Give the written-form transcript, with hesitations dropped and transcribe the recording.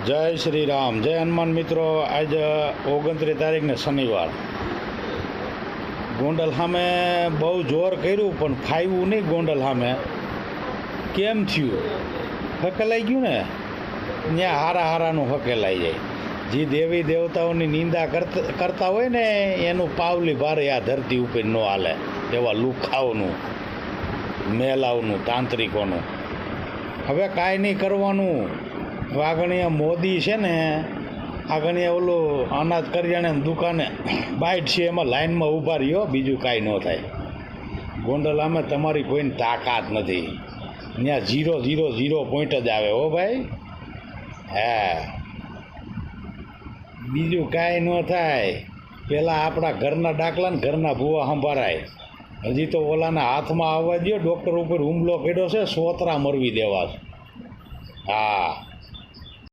જય શ્રી રામ, જય હનુમાન મિત્રો। આજ 29 તારીખને શનિવાર ગોંડલ સામે બહુ જોર કર્યું પણ ફાવ્યું નહીં। ગોંડલ સામે કેમ થયું? હકેલાઈ ગયું ને, ત્યાં હારાનું હકેલાઈ જાય। જે દેવી દેવતાઓની નિંદા કરતા હોય ને એનું પાવલી ભારે આ ધરતી ઉપર ન હાલે। એવા લુખાઓનું, મેલાઓનું, તાંત્રિકોનું હવે કાંઈ નહીં કરવાનું। આગળિયા મોદી છે ને, આગળિયા ઓલું અનાજ કરિયાણાની દુકાને બાઇટ છે એમાં લાઈનમાં ઊભા રહ્યો, બીજું કાંઈ ન થાય। ગોંડલ આમે તમારી કોઈની તાકાત નથી, ત્યાં 0-0-0 પોઈન્ટ જ આવે હો ભાઈ। હા, બીજું કાંઈ ન થાય। પહેલાં આપણા ઘરના ડાકલા ને ઘરના ભૂવા સંભાળાય। હજી તો ઓલાના હાથમાં આવવા દો, ડૉક્ટર ઉપર હુમલો કર્યો છે, સોતરા મરવી દેવા છે। હા,